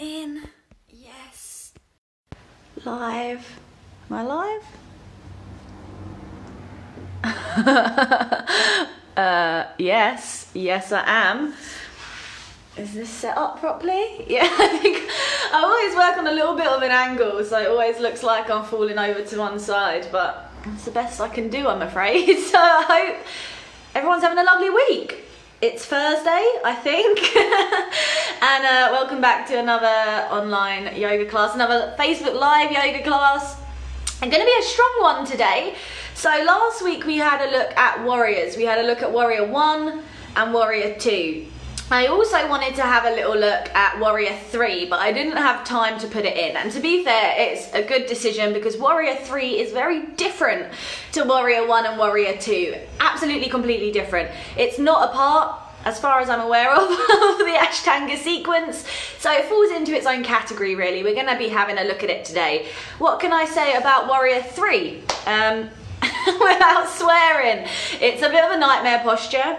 in. Yes. Live. Am I live? Yes, I am. Is this set up properly? Yeah, I think I always work on a little bit of an angle, so it always looks like I'm falling over to one side, but it's the best I can do, I'm afraid. So I hope everyone's having a lovely week. It's Thursday, I think, and welcome back to another online yoga class, another Facebook Live yoga class. I'm going to be a strong one today. So last week we had a look at warriors. We had a look at warrior 1 and warrior 2. I also wanted to have a little look at warrior 3, but I didn't have time to put it in. And to be fair, it's a good decision because warrior 3 is very different to warrior 1 and warrior 2. Absolutely, completely different. It's not a part, as far as I'm aware of the Ashtanga sequence. So it falls into its own category, really. We're going to be having a look at it today. What can I say about warrior 3? Without swearing, it's a bit of a nightmare posture.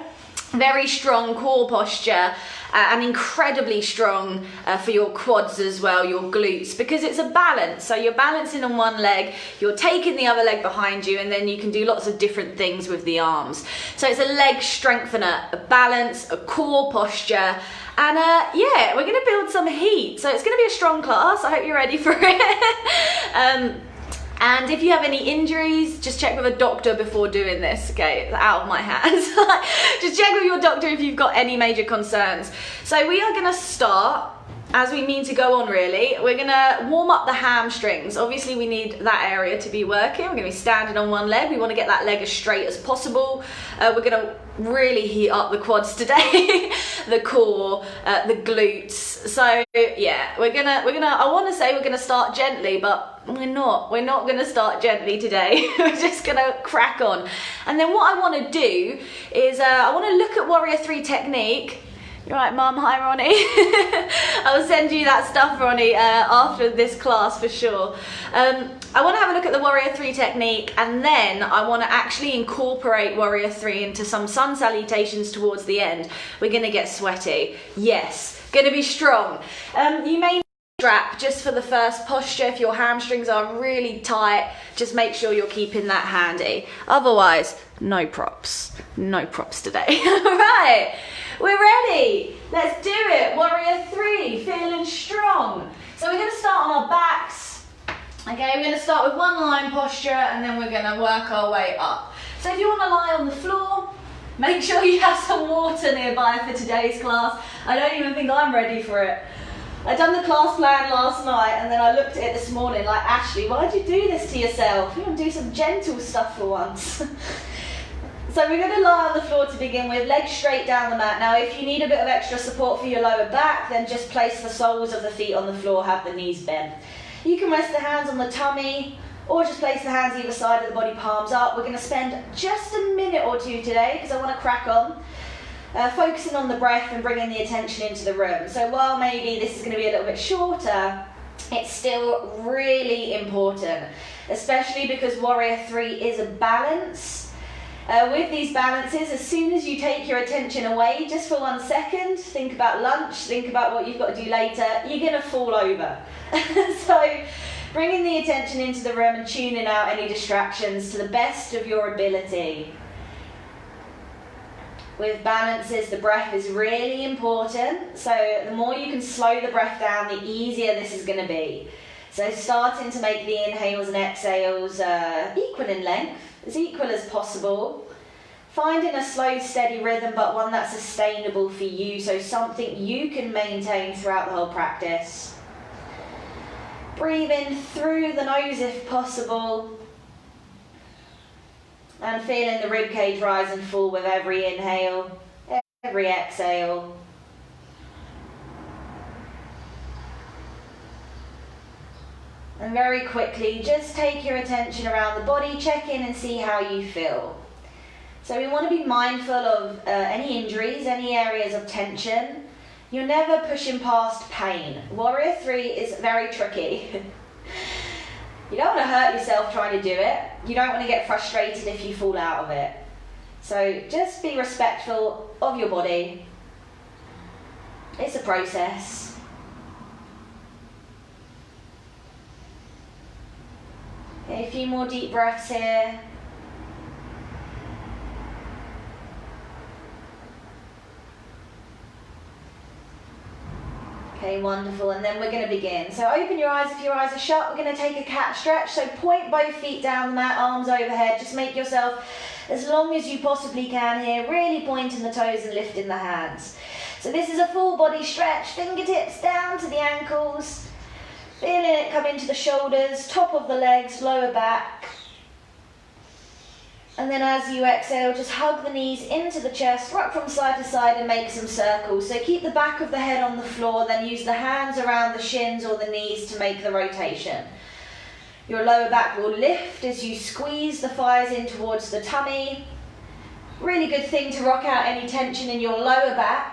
Very strong core posture and incredibly strong for your quads as well, your glutes, because it's a balance. So you're balancing on one leg, you're taking the other leg behind you, and then you can do lots of different things with the arms. So it's a leg strengthener, a balance, a core posture, and yeah, we're going to build some heat. So it's going to be a strong class. I hope you're ready for it. And if you have any injuries, just check with a doctor before doing this, okay? It's out of my hands. Just check with your doctor if you've got any major concerns. So we are going to start, as we mean to go on really, we're going to warm up the hamstrings. Obviously we need that area to be working. We're going to be standing on one leg. We want to get that leg as straight as possible. We're going to really heat up the quads today, the core, the glutes. So yeah, we're gonna, I want to say we're gonna start gently, but we're not gonna start gently today. We're just gonna crack on. And then what I want to do is I want to look at warrior 3 technique. You're right, Mum. Hi, Ronnie. I'll send you that stuff, Ronnie, after this class for sure. I want to have a look at the warrior 3 technique, and then I want to actually incorporate warrior 3 into some sun salutations towards the end. We're going to get sweaty. Yes, going to be strong. You may need a strap just for the first posture. If your hamstrings are really tight, just make sure you're keeping that handy. Otherwise, no props. No props today. All right. We're ready. Let's do it. Warrior 3, feeling strong. So we're going to start on our backs. Okay, we're going to start with one line posture and then we're going to work our way up. So if you want to lie on the floor, make sure you have some water nearby for today's class. I don't even think I'm ready for it. I done the class plan last night and then I looked at it this morning like, Ashley, why'd you do this to yourself? You want to do some gentle stuff for once. So we're going to lie on the floor to begin with, legs straight down the mat. Now if you need a bit of extra support for your lower back, then just place the soles of the feet on the floor, have the knees bent. You can rest the hands on the tummy, or just place the hands either side of the body, palms up. We're going to spend just a minute or two today, because I want to crack on, focusing on the breath and bringing the attention into the room. So while maybe this is going to be a little bit shorter, it's still really important, especially because warrior 3 is a balance. With these balances, as soon as you take your attention away, just for 1 second, think about lunch, think about what you've got to do later, you're going to fall over. So bringing the attention into the room and tuning out any distractions to the best of your ability. With balances, the breath is really important. So the more you can slow the breath down, the easier this is going to be. So starting to make the inhales and exhales equal in length, as equal as possible. Finding a slow, steady rhythm, but one that's sustainable for you, so something you can maintain throughout the whole practice. Breathing through the nose if possible. And feeling the ribcage rise and fall with every inhale, every exhale. And very quickly, just take your attention around the body, check in and see how you feel. So we want to be mindful of any injuries, any areas of tension. You're never pushing past pain. Warrior 3 is very tricky. You don't want to hurt yourself trying to do it. You don't want to get frustrated if you fall out of it. So just be respectful of your body. It's a process. Okay, a few more deep breaths here. Okay, wonderful, and then we're going to begin. So open your eyes if your eyes are shut. We're going to take a cat stretch. So point both feet down the mat, arms overhead. Just make yourself as long as you possibly can here. Really pointing the toes and lifting the hands. So this is a full body stretch. Fingertips down to the ankles. Feeling it come into the shoulders, top of the legs, lower back. And then as you exhale, just hug the knees into the chest, rock from side to side and make some circles. So keep the back of the head on the floor, then use the hands around the shins or the knees to make the rotation. Your lower back will lift as you squeeze the thighs in towards the tummy. Really good thing to rock out any tension in your lower back.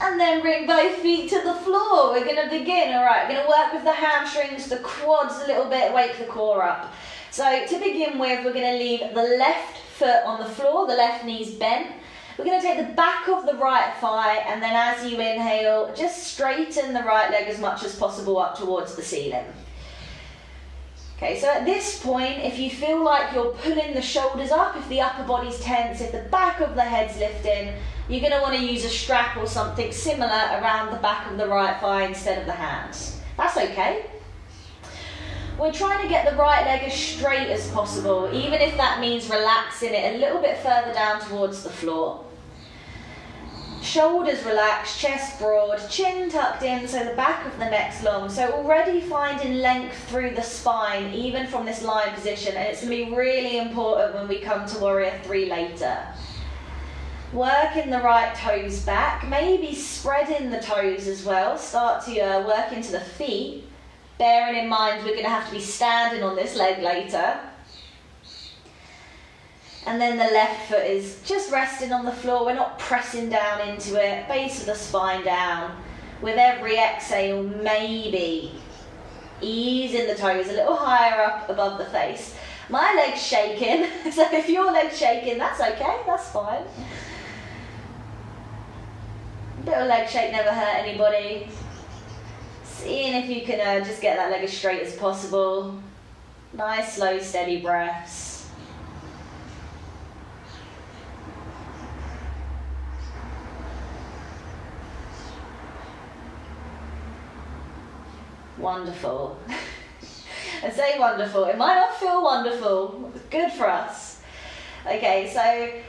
And then bring both feet to the floor. We're going to begin, all right. We're going to work with the hamstrings, the quads a little bit, wake the core up. So to begin with, we're going to leave the left foot on the floor, the left knee's bent. We're going to take the back of the right thigh, and then as you inhale, just straighten the right leg as much as possible up towards the ceiling. Okay, so at this point, if you feel like you're pulling the shoulders up, if the upper body's tense, if the back of the head's lifting, you're going to want to use a strap or something similar around the back of the right thigh instead of the hands. That's okay. We're trying to get the right leg as straight as possible, even if that means relaxing it a little bit further down towards the floor. Shoulders relaxed, chest broad, chin tucked in so the back of the neck's long. So already finding length through the spine, even from this lying position, and it's going to be really important when we come to Warrior 3 later. Working the right toes back, maybe spreading the toes as well. Start to work into the feet, bearing in mind we're going to have to be standing on this leg later. And then the left foot is just resting on the floor. We're not pressing down into it. Base of the spine down. With every exhale, maybe easing the toes a little higher up above the face. My leg's shaking, so if your leg's shaking, that's okay, that's fine. A bit of leg shake never hurt anybody. Seeing if you can just get that leg as straight as possible. Nice, slow, steady breaths. Wonderful. I say wonderful. It might not feel wonderful. Good for us. Okay, so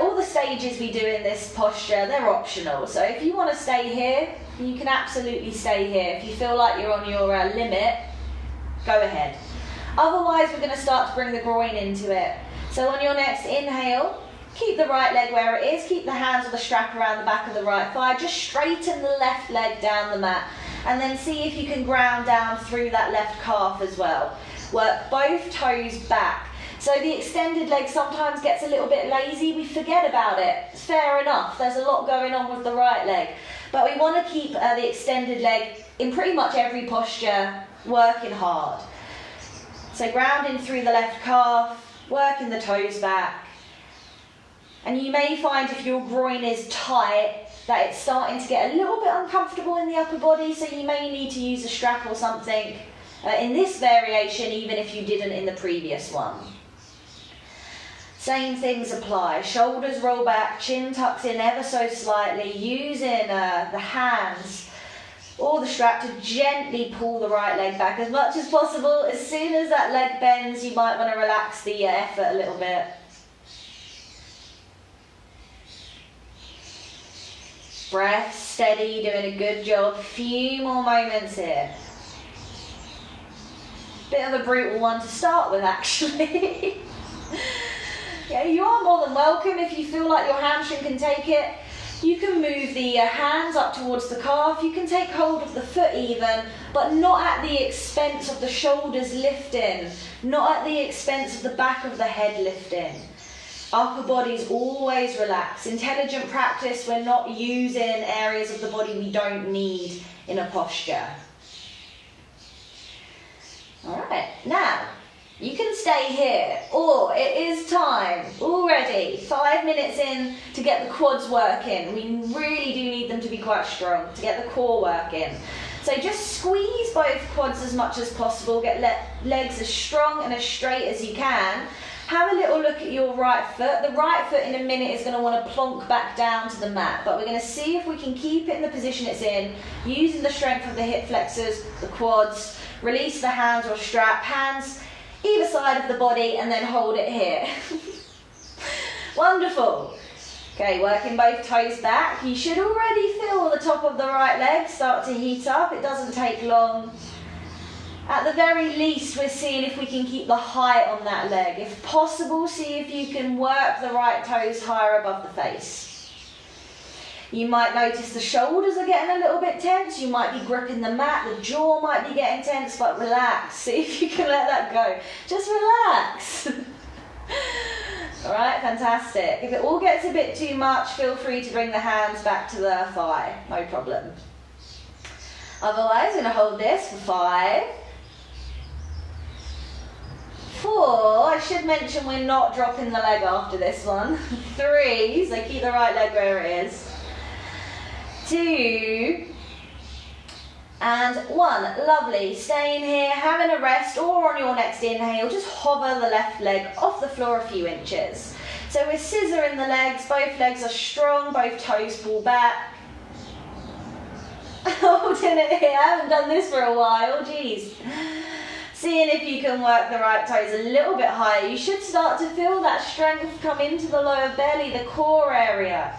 all the stages we do in this posture, they're optional. So if you want to stay here, you can absolutely stay here. If you feel like you're on your limit, go ahead. Otherwise, we're going to start to bring the groin into it. So on your next inhale, keep the right leg where it is. Keep the hands or the strap around the back of the right thigh. Just straighten the left leg down the mat. And then see if you can ground down through that left calf as well. Work both toes back. So the extended leg sometimes gets a little bit lazy. We forget about it. It's fair enough. There's a lot going on with the right leg. But we want to keep the extended leg in pretty much every posture working hard. So grounding through the left calf, working the toes back. And you may find if your groin is tight, that it's starting to get a little bit uncomfortable in the upper body, so you may need to use a strap or something in this variation, even if you didn't in the previous one. Same things apply. Shoulders roll back, chin tucks in ever so slightly, using the hands or the strap to gently pull the right leg back as much as possible. As soon as that leg bends, you might want to relax the effort a little bit. Breath steady, doing a good job. Few more moments here. Bit of a brutal one to start with, actually. Yeah, you are more than welcome if you feel like your hamstring can take it. You can move the hands up towards the calf. You can take hold of the foot even, but not at the expense of the shoulders lifting. Not at the expense of the back of the head lifting. Upper body's always relaxed. Intelligent practice, we're not using areas of the body we don't need in a posture. Alright, now, you can stay here, or it is time already, 5 minutes in, to get the quads working. We really do need them to be quite strong, to get the core working. So just squeeze both quads as much as possible, get legs as strong and as straight as you can. Have a little look at your right foot. The right foot in a minute is going to want to plonk back down to the mat, but we're going to see if we can keep it in the position it's in, using the strength of the hip flexors, the quads, release the hands or strap, hands either side of the body, and then hold it here. Wonderful. Okay, working both toes back. You should already feel the top of the right leg start to heat up. It doesn't take long. At the very least, we're seeing if we can keep the height on that leg. If possible, see if you can work the right toes higher above the face. You might notice the shoulders are getting a little bit tense. You might be gripping the mat. The jaw might be getting tense, but relax. See if you can let that go. Just relax. All right, fantastic. If it all gets a bit too much, feel free to bring the hands back to the thigh. No problem. Otherwise, we're going to hold this for 5, 4, I should mention we're not dropping the leg after this one. 3, so keep the right leg where it is. 2, and 1. Lovely. Staying here, having a rest, or on your next inhale, just hover the left leg off the floor a few inches. So we're scissoring the legs, both legs are strong, both toes pull back. Holding it here, I haven't done this for a while, geez. Seeing if you can work the right toes a little bit higher. You should start to feel that strength come into the lower belly, the core area.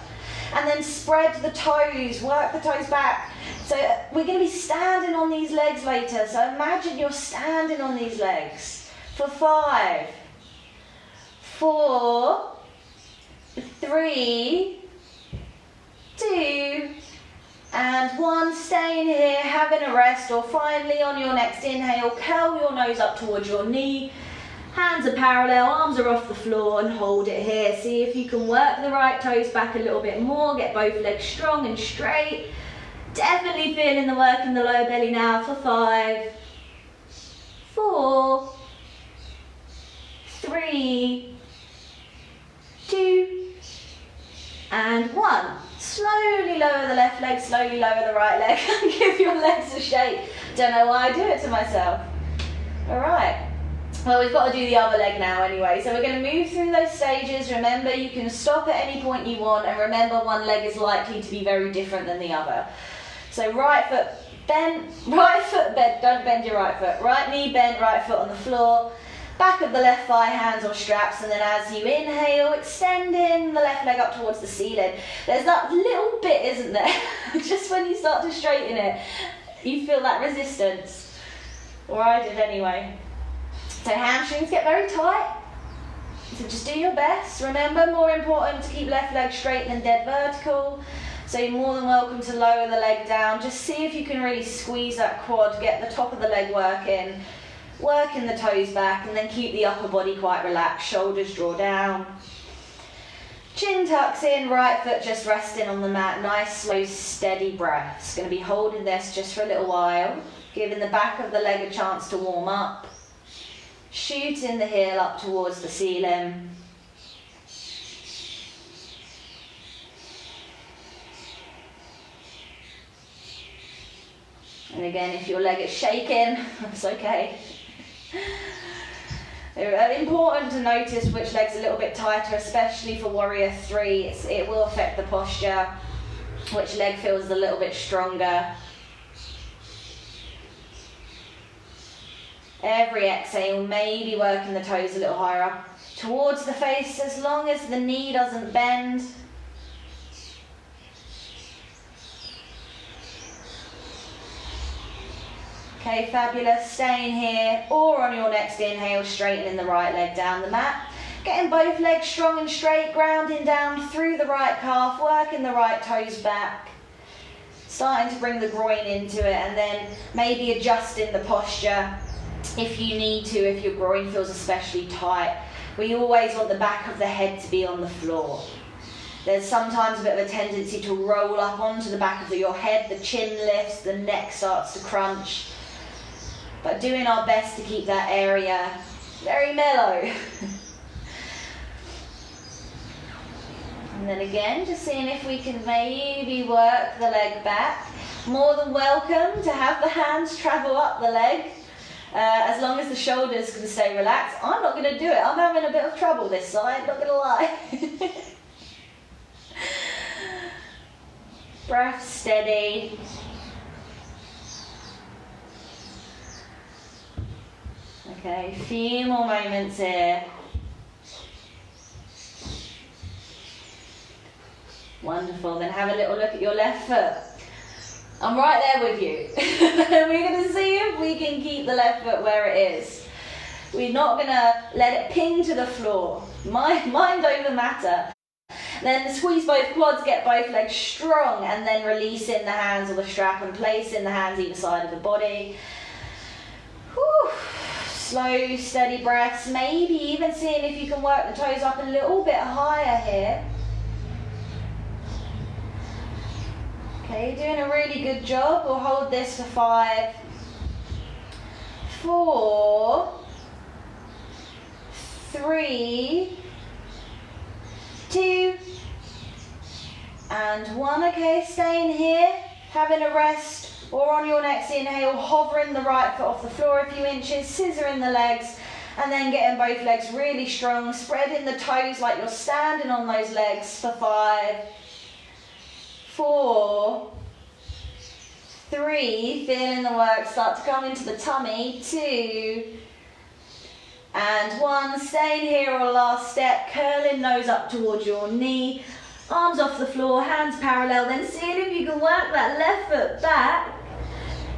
And then spread the toes, work the toes back. So we're going to be standing on these legs later. So imagine you're standing on these legs for 5, 4, 3, 2, and 1. Staying here, having a rest, or finally on your next inhale, curl your nose up towards your knee. Hands are parallel, arms are off the floor, and hold it here. See if you can work the right toes back a little bit more, get both legs strong and straight. Definitely feeling the work in the lower belly now for 5, 4, 3, 2, and 1. Slowly lower the left leg, slowly lower the right leg. Give your legs a shake. Don't know why I do it to myself. All right. Well, we've got to do the other leg now anyway. So we're going to move through those stages. Remember, you can stop at any point you want, and remember, one leg is likely to be very different than the other. So right foot bend, don't bend your right foot. Right knee bent, right foot on the floor. Back of the left thigh, hands or straps, and then as you inhale, extending the left leg up towards the ceiling. There's that little bit, isn't there? Just when you start to straighten it, you feel that resistance. Or I did anyway. So hamstrings get very tight. So just do your best. Remember, more important to keep left leg straight than dead vertical. So you're more than welcome to lower the leg down. Just see if you can really squeeze that quad, get the top of the leg working the toes back, and then keep the upper body quite relaxed. Shoulders draw down. Chin tucks in, right foot just resting on the mat. Nice, slow, steady breaths. Going to be holding this just for a little while, giving the back of the leg a chance to warm up. Shooting the heel up towards the ceiling. And again, if your leg is shaking, that's okay. Important to notice which leg's a little bit tighter, especially for Warrior 3. It will affect the posture. Which leg feels a little bit stronger. Every exhale, maybe working the toes a little higher up towards the face, as long as the knee doesn't bend. Okay, fabulous. Staying here, or on your next inhale, straightening the right leg down the mat. Getting both legs strong and straight, grounding down through the right calf, working the right toes back. Starting to bring the groin into it, and then maybe adjusting the posture if you need to, if your groin feels especially tight. We always want the back of the head to be on the floor. There's sometimes a bit of a tendency to roll up onto the back of your head, the chin lifts, the neck starts to crunch. But doing our best to keep that area very mellow. And then again, just seeing if we can maybe work the leg back. More than welcome to have the hands travel up the leg, as long as the shoulders can stay relaxed. I'm not going to do it. I'm having a bit of trouble this side, not going to lie. Breath steady. Okay, a few more moments here. Wonderful, then have a little look at your left foot. I'm right there with you. We're going to see if we can keep the left foot where it is. We're not going to let it ping to the floor. Mind over matter. Then squeeze both quads, get both legs strong, and then release in the hands or the strap and place in the hands either side of the body. Whew. Slow, steady breaths. Maybe even seeing if you can work the toes up a little bit higher here. Okay, you're doing a really good job. We'll hold this for 5, 4, 3, 2, and 1. Okay, staying here, having a rest, or on your next inhale, hovering the right foot off the floor a few inches, scissoring the legs, and then getting both legs really strong, spreading the toes like you're standing on those legs for 5, 4, 3, feeling the work start to come into the tummy, 2, and 1. Staying here or last step, curling nose up towards your knee, arms off the floor, hands parallel, then seeing if you can work that left foot back,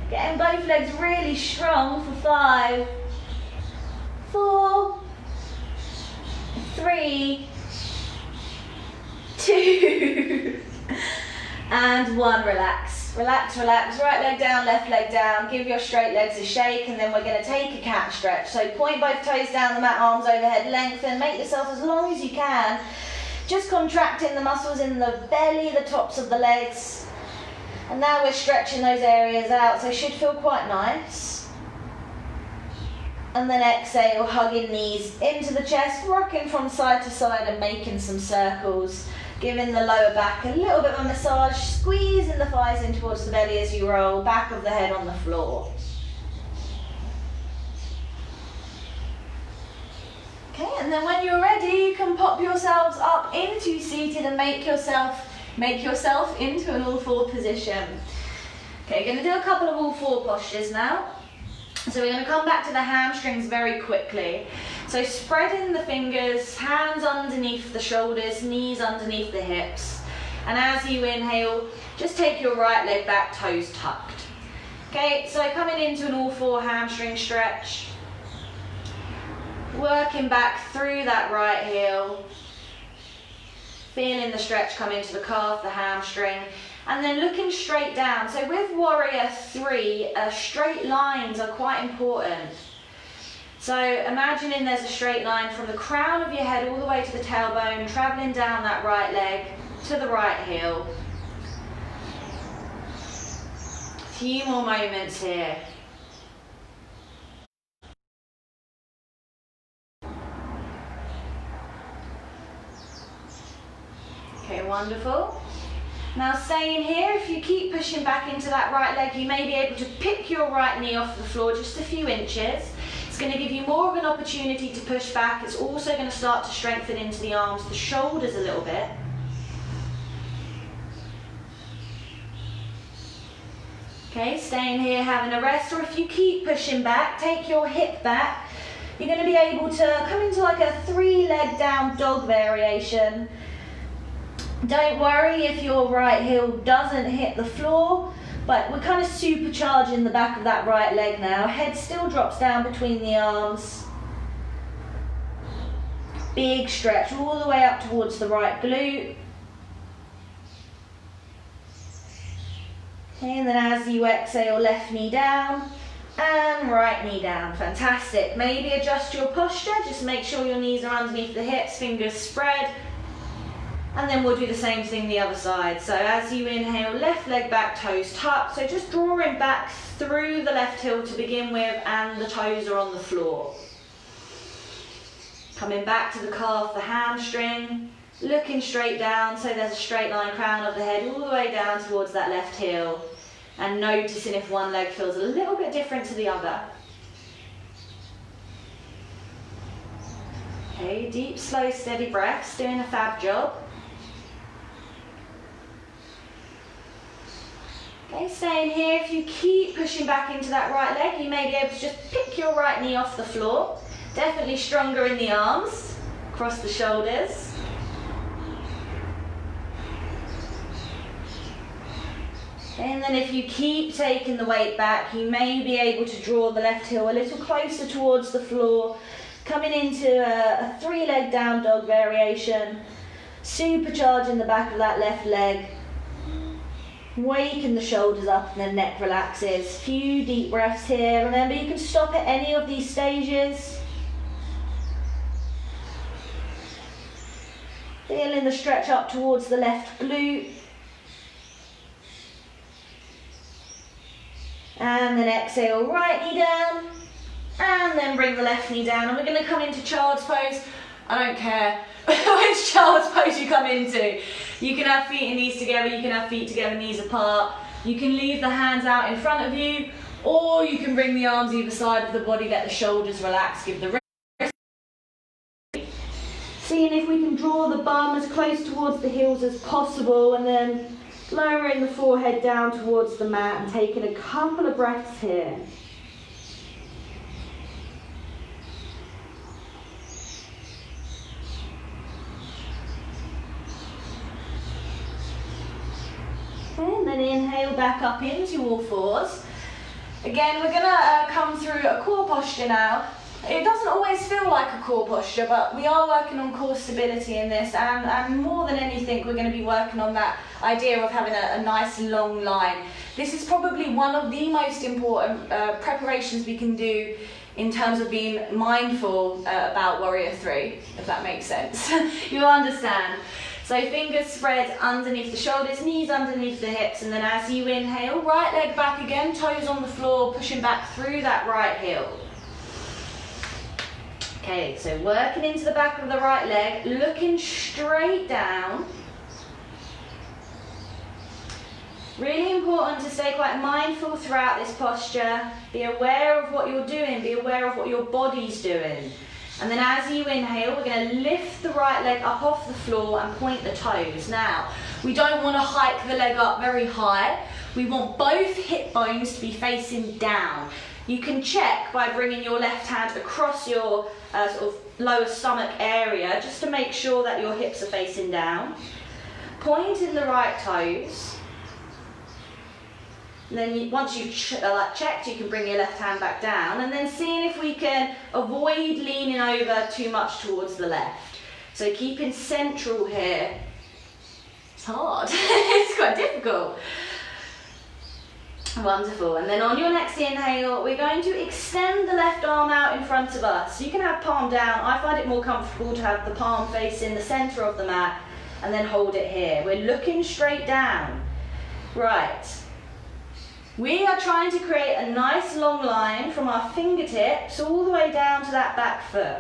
getting both legs really strong for 5, 4, 3, 2, and 1. Relax. Relax, relax. Right leg down, left leg down. Give your straight legs a shake, and then we're going to take a cat stretch. So point both toes down the mat, arms overhead, lengthen. Make yourself as long as you can. Just contracting the muscles in the belly, the tops of the legs. And now we're stretching those areas out, so it should feel quite nice. And then exhale, hugging knees into the chest, rocking from side to side and making some circles. Giving the lower back a little bit of a massage, squeezing the thighs in towards the belly as you roll, back of the head on the floor. Okay, and then when you're ready, you can pop yourselves up into seated and make yourself into an all 4 position. Okay, you're going to do a couple of all 4 postures now. So we're going to come back to the hamstrings very quickly. So spreading the fingers, hands underneath the shoulders, knees underneath the hips. And as you inhale, just take your right leg back, toes tucked. Okay, so coming into an all 4 hamstring stretch. Working back through that right heel. Feeling the stretch come into the calf, the hamstring. And then looking straight down. So with Warrior 3, straight lines are quite important. So imagining there's a straight line from the crown of your head all the way to the tailbone, traveling down that right leg to the right heel. A few more moments here. Okay, wonderful. Now staying here, if you keep pushing back into that right leg, you may be able to pick your right knee off the floor just a few inches. It's going to give you more of an opportunity to push back. It's also going to start to strengthen into the arms, the shoulders a little bit. Okay, staying here, having a rest, or if you keep pushing back, take your hip back. You're going to be able to come into like a 3-leg down dog variation. Don't worry if your right heel doesn't hit the floor, but we're kind of supercharging the back of that right leg now. Head still drops down between the arms. Big stretch all the way up towards the right glute. Okay, and then as you exhale, left knee down and right knee down. Fantastic. Maybe adjust your posture. Just make sure your knees are underneath the hips, fingers spread. And then we'll do the same thing the other side. So as you inhale, left leg back, toes tucked. So just drawing back through the left heel to begin with, and the toes are on the floor. Coming back to the calf, the hamstring, looking straight down, so there's a straight line, crown of the head, all the way down towards that left heel. and noticing if one leg feels a little bit different to the other. Okay, deep, slow, steady breaths, doing a fab job. Okay, staying here. If you keep pushing back into that right leg, you may be able to just pick your right knee off the floor. Definitely stronger in the arms, across the shoulders. And then if you keep taking the weight back, you may be able to draw the left heel a little closer towards the floor, coming into a three-leg down dog variation, supercharging the back of that left leg, waking the shoulders up and the neck relaxes. Few deep breaths here. Remember, you can stop at any of these stages. Feeling the stretch up towards the left glute. And then exhale, right knee down. And then bring the left knee down. And we're going to come into child's pose. I don't care which child's pose you come into. You can have feet and knees together, you can have feet together, knees apart. You can leave the hands out in front of you, or you can bring the arms either side of the body, let the shoulders relax, give the wrist. Seeing if we can draw the bum as close towards the heels as possible, and then lowering the forehead down towards the mat and taking a couple of breaths here. And then inhale back up into all fours. Again, we're going to come through a core posture now. It doesn't always feel like a core posture, but we are working on core stability in this, and more than anything, we're going to be working on that idea of having a nice long line. This is probably one of the most important preparations we can do in terms of being mindful about Warrior 3, if that makes sense. You'll understand. So fingers spread underneath the shoulders, knees underneath the hips, and then as you inhale, right leg back again, toes on the floor, pushing back through that right heel. Okay, so working into the back of the right leg, looking straight down. Really important to stay quite mindful throughout this posture. Be aware of what you're doing, be aware of what your body's doing. And then as you inhale, we're going to lift the right leg up off the floor and point the toes. Now, we don't want to hike the leg up very high. We want both hip bones to be facing down. You can check by bringing your left hand across your sort of lower stomach area, just to make sure that your hips are facing down. Pointing the right toes. And then once you've checked, you can bring your left hand back down, and then seeing if we can avoid leaning over too much towards the left. So keeping central here. It's hard. It's quite difficult. Wonderful. And then on your next inhale, we're going to extend the left arm out in front of us. You can have palm down. I find it more comfortable to have the palm facing the center of the mat and then hold it here. We're looking straight down. Right. We are trying to create a nice long line from our fingertips all the way down to that back foot.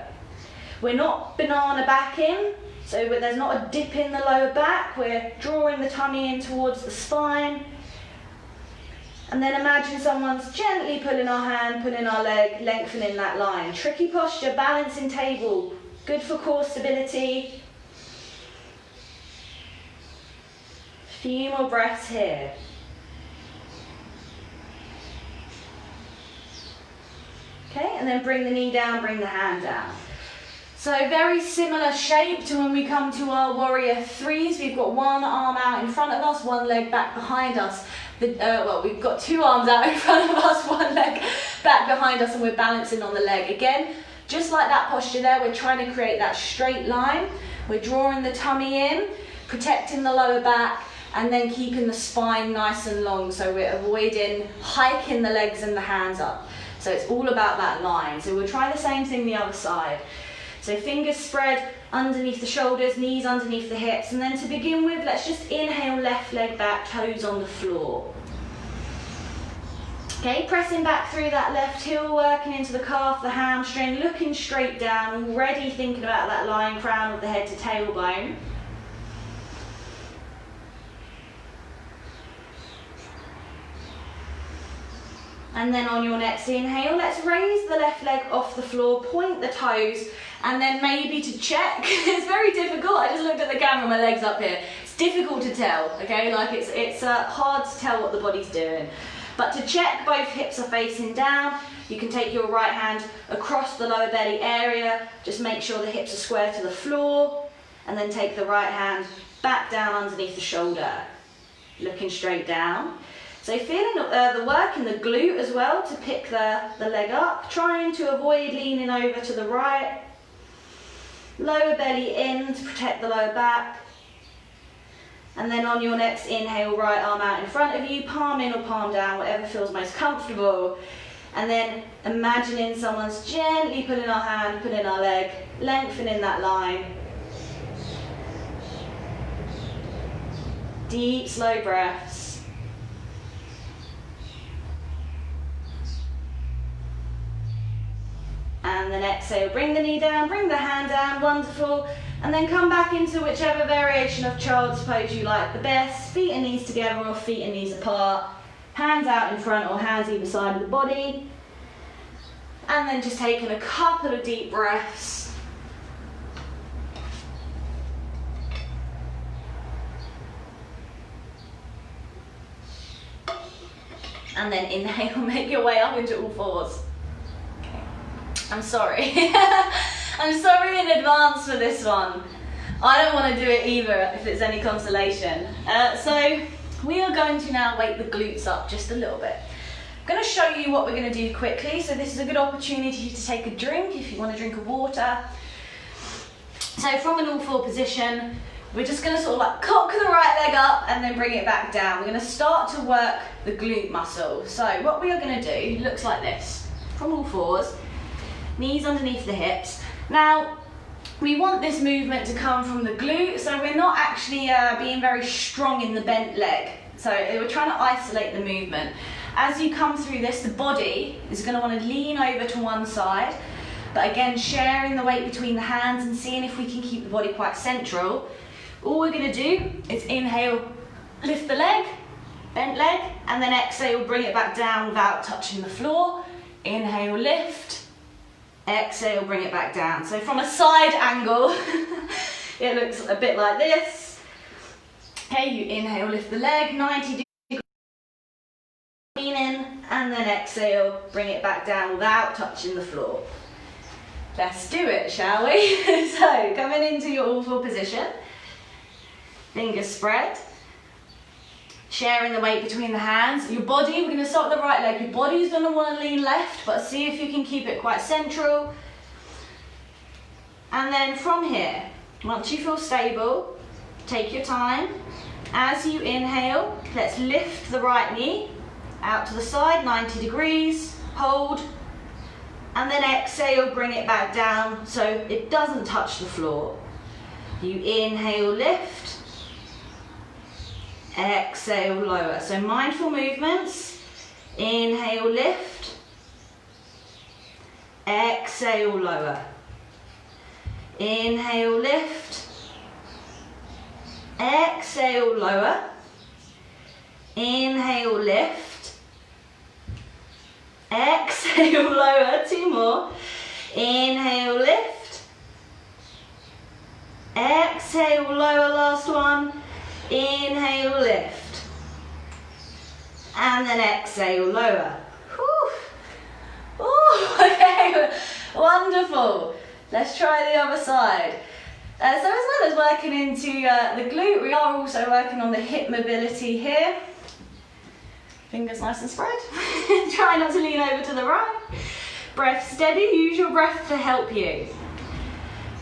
We're not banana backing, so there's not a dip in the lower back. We're drawing the tummy in towards the spine. And then imagine someone's gently pulling our hand, pulling our leg, lengthening that line. Tricky posture, balancing table, good for core stability. A few more breaths here. Okay, and then bring the knee down, bring the hand down. So very similar shape to when we come to our Warrior 3s. We've got one arm out in front of us, one leg back behind us. Well, we've got two arms out in front of us, one leg back behind us, and we're balancing on the leg. Again, just like that posture there, we're trying to create that straight line. We're drawing the tummy in, protecting the lower back, and then keeping the spine nice and long. So we're avoiding hiking the legs and the hands up. So it's all about that line. So we'll try the same thing the other side. So fingers spread underneath the shoulders, knees underneath the hips. And then to begin with, let's just inhale, left leg back, toes on the floor. Okay, pressing back through that left heel, working into the calf, the hamstring, looking straight down, already thinking about that lying crown of the head to tailbone. And then on your next inhale, let's raise the left leg off the floor, point the toes, and then maybe to check, it's very difficult, I just looked at the camera, my leg's up here. It's difficult to tell, okay, like it's hard to tell what the body's doing. But to check both hips are facing down, you can take your right hand across the lower belly area, just make sure the hips are square to the floor, and then take the right hand back down underneath the shoulder, looking straight down. So feeling the work in the glute as well to pick the leg up, trying to avoid leaning over to the right. Lower belly in to protect the lower back. And then on your next inhale, right arm out in front of you, palm in or palm down, whatever feels most comfortable. And then imagining someone's gently pulling our hand, pulling our leg, lengthening that line. Deep, slow breaths. And then exhale, bring the knee down, bring the hand down, wonderful. And then come back into whichever variation of child's pose you like the best. Feet and knees together or feet and knees apart. Hands out in front or hands either side of the body. And then just taking a couple of deep breaths. And then inhale, make your way up into all fours. I'm sorry. I'm sorry in advance for this one. I don't want to do it either if it's any consolation. So we are going to now wake the glutes up just a little bit. I'm going to show you what we're going to do quickly. So this is a good opportunity to take a drink if you want to drink of water. So from an all four position, we're just going to sort of like cock the right leg up and then bring it back down. We're going to start to work the glute muscle. So what we are going to do looks like this. From all fours, knees underneath the hips. Now, we want this movement to come from the glute, so we're not actually being very strong in the bent leg. So we're trying to isolate the movement. As you come through this, the body is going to want to lean over to one side, but again, sharing the weight between the hands and seeing if we can keep the body quite central. All we're going to do is inhale, lift the leg, bent leg, and then exhale, bring it back down without touching the floor. Inhale, lift. Exhale, bring it back down. So from a side angle, it looks a bit like this. Okay, you inhale, lift the leg, 90 degrees, lean in, and then exhale, bring it back down without touching the floor. Let's do it, shall we? So, coming into your all four position, fingers spread. Sharing the weight between the hands. Your body, we're going to start with the right leg. Your body's going to want to lean left, but see if you can keep it quite central. And then from here, once you feel stable, take your time. As you inhale, let's lift the right knee out to the side, 90 degrees, hold. And then exhale, bring it back down so it doesn't touch the floor. You inhale, lift. Exhale, lower. So mindful movements. Inhale, lift. Exhale, lower. Inhale, lift. Exhale, lower. Inhale, lift. Exhale, lower. Two more. Inhale, lift. Exhale, lower. Last one. Inhale, lift. And then exhale, lower. Whew. Ooh, okay, wonderful. Let's try the other side. So as well as working into the glute, we are also working on the hip mobility here. Fingers nice and spread. Try not to lean over to the right. Breath steady, use your breath to help you.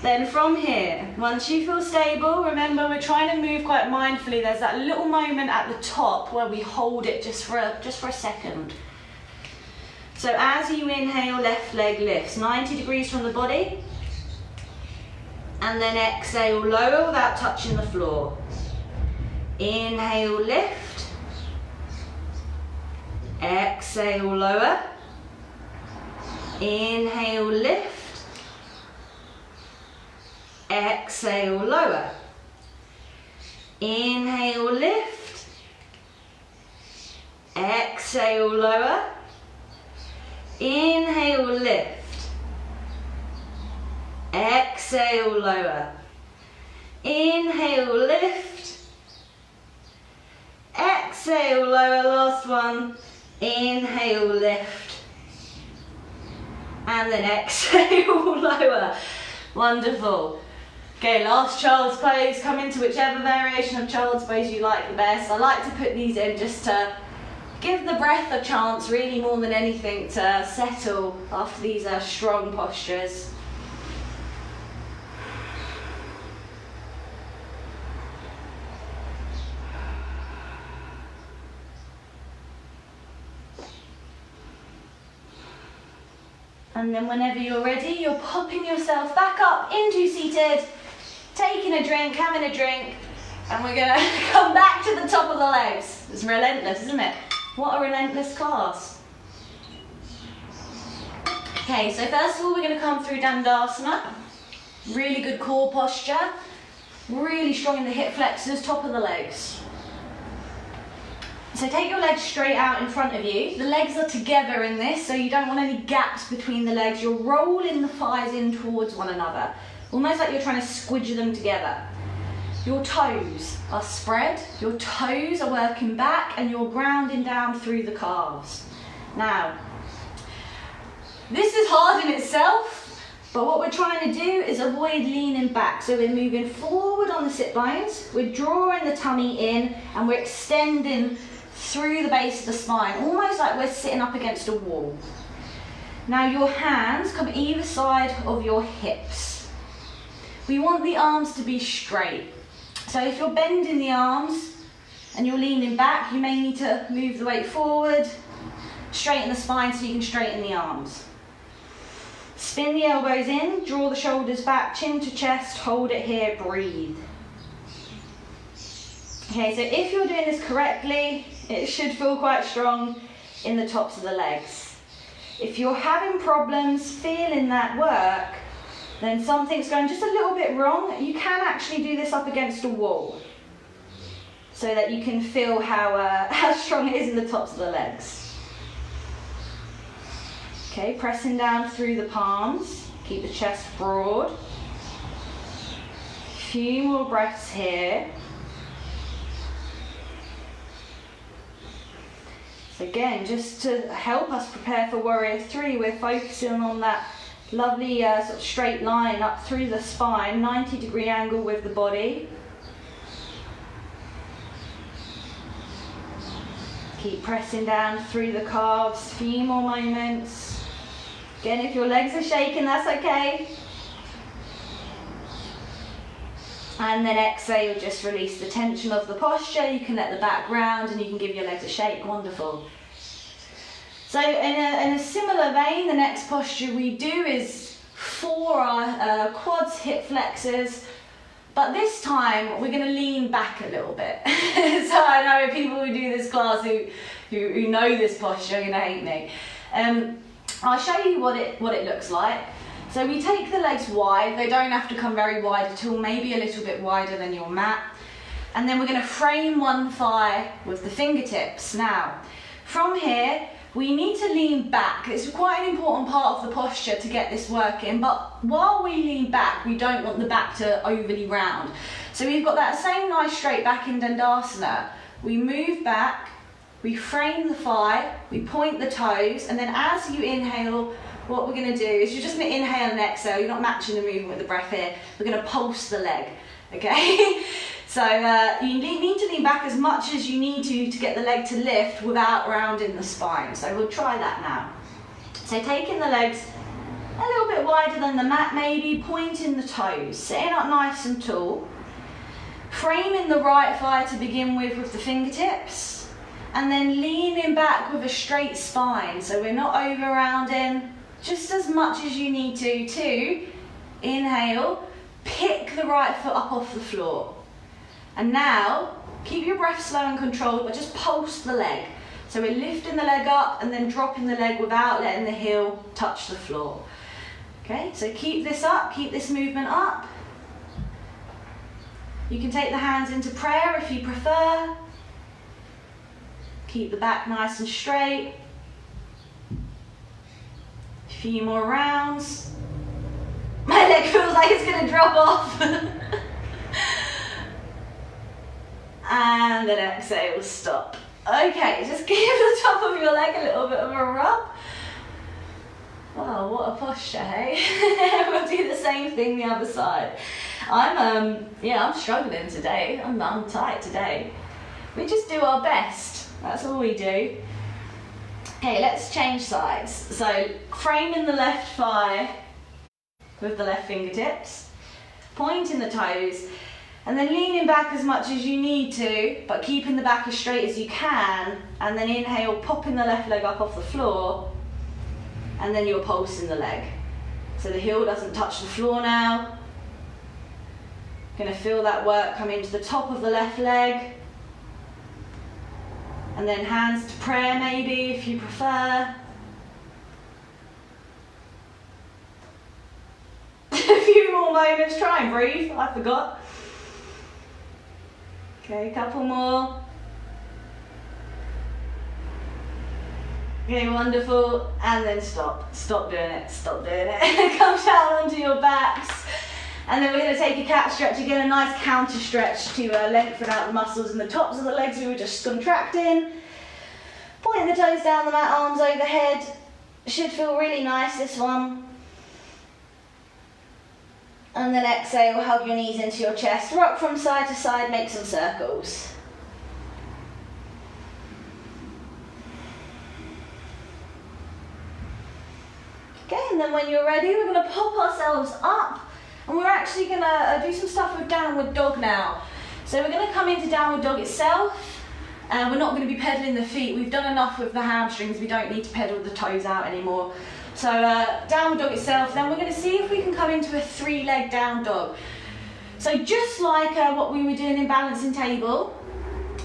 Then from here, once you feel stable, remember we're trying to move quite mindfully. There's that little moment at the top where we hold it just for a second. So as you inhale, left leg lifts 90 degrees from the body. And then exhale, lower without touching the floor. Inhale, lift. Exhale, lower. Inhale, lift. Exhale, lower. Inhale, lift. Exhale, lower. Inhale, lift. Exhale, lower. Inhale, lift. Exhale, lower, last one. Inhale, lift. And then exhale, lower. Wonderful. Okay, last child's pose. Come into whichever variation of child's pose you like the best. I like to put these in just to give the breath a chance, really more than anything, to settle after these strong postures. And then whenever you're ready, you're popping yourself back up into seated, taking a drink, having a drink, and we're gonna come back to the top of the legs. It's relentless, isn't it? What a relentless class. Okay, so first of all, we're gonna come through Dandasana. Really good core posture. Really strong in the hip flexors, top of the legs. So take your legs straight out in front of you. The legs are together in this, so you don't want any gaps between the legs. You're rolling the thighs in towards one another, almost like you're trying to squidge them together. Your toes are spread, your toes are working back, and you're grounding down through the calves. Now, this is hard in itself, but what we're trying to do is avoid leaning back. So we're moving forward on the sit bones, we're drawing the tummy in, and we're extending through the base of the spine, almost like we're sitting up against a wall. Now your hands come either side of your hips. We want the arms to be straight. So if you're bending the arms and you're leaning back, you may need to move the weight forward, straighten the spine so you can straighten the arms. Spin the elbows in, draw the shoulders back, chin to chest, hold it here, breathe. Okay, so if you're doing this correctly, it should feel quite strong in the tops of the legs. If you're having problems feeling that work, then something's going just a little bit wrong. You can actually do this up against a wall so that you can feel how strong it is in the tops of the legs. Okay, pressing down through the palms, keep the chest broad. A few more breaths here. So again, just to help us prepare for Warrior 3, we're focusing on that lovely sort of straight line up through the spine, 90-degree angle with the body. Keep pressing down through the calves, a few more moments. Again, if your legs are shaking, that's okay. And then exhale, just release the tension of the posture. You can let the back round and you can give your legs a shake. Wonderful. So in a similar vein, the next posture we do is for our quads, hip flexors, but this time we're going to lean back a little bit. So I know people who do this class who know this posture are going to hate me. I'll show you what it looks like. So we take the legs wide. They don't have to come very wide at all, maybe a little bit wider than your mat. And then we're going to frame one thigh with the fingertips. Now, from here, we need to lean back. It's quite an important part of the posture to get this working, but while we lean back, we don't want the back to overly round. So we've got that same nice straight back in Dandasana. We move back, we frame the thigh, we point the toes, and then as you inhale, what we're going to do is you're just going to inhale and exhale. You're not matching the movement with the breath here. We're going to pulse the leg, okay? So you need to lean back as much as you need to get the leg to lift without rounding the spine. So we'll try that now. So taking the legs a little bit wider than the mat maybe, pointing the toes, sitting up nice and tall. Framing the right thigh to begin with the fingertips. And then leaning back with a straight spine. So we're not over rounding, just as much as you need to inhale, pick the right foot up off the floor. And now, keep your breath slow and controlled, but just pulse the leg. So we're lifting the leg up and then dropping the leg without letting the heel touch the floor. Okay, so keep this up, keep this movement up. You can take the hands into prayer if you prefer. Keep the back nice and straight. Few more rounds. My leg feels like it's gonna drop off. And then exhale, stop. Okay, just give the top of your leg a little bit of a rub. Wow, what a posture, hey? We'll do the same thing the other side. I'm struggling today. I'm tight today. We just do our best. That's all we do. Okay, let's change sides. So, framing the left thigh with the left fingertips, pointing the toes, and then leaning back as much as you need to, but keeping the back as straight as you can, and then inhale, popping the left leg up off the floor, and then you're pulsing the leg. So the heel doesn't touch the floor now. Gonna feel that work come into the top of the left leg, and then hands to prayer maybe if you prefer. A few more moments, try and breathe, I forgot. Okay, a couple more. Okay, wonderful, and then stop. Stop doing it, stop doing it. Come down onto your backs. And then we're going to take a cat stretch again, a nice counter stretch to lengthen out the muscles in the tops of the legs we were just contracting. Point the toes down the mat, arms overhead. Should feel really nice, this one. And then exhale, hug your knees into your chest. Rock from side to side, make some circles. Okay, and then when you're ready, we're going to pop ourselves up. And we're actually going to do some stuff with downward dog now. So we're going to come into downward dog itself. We're not going to be pedaling the feet. We've done enough with the hamstrings. We don't need to pedal the toes out anymore. So downward dog itself. Then we're going to see if we can come into a 3-leg down dog. So just like what we were doing in balancing table,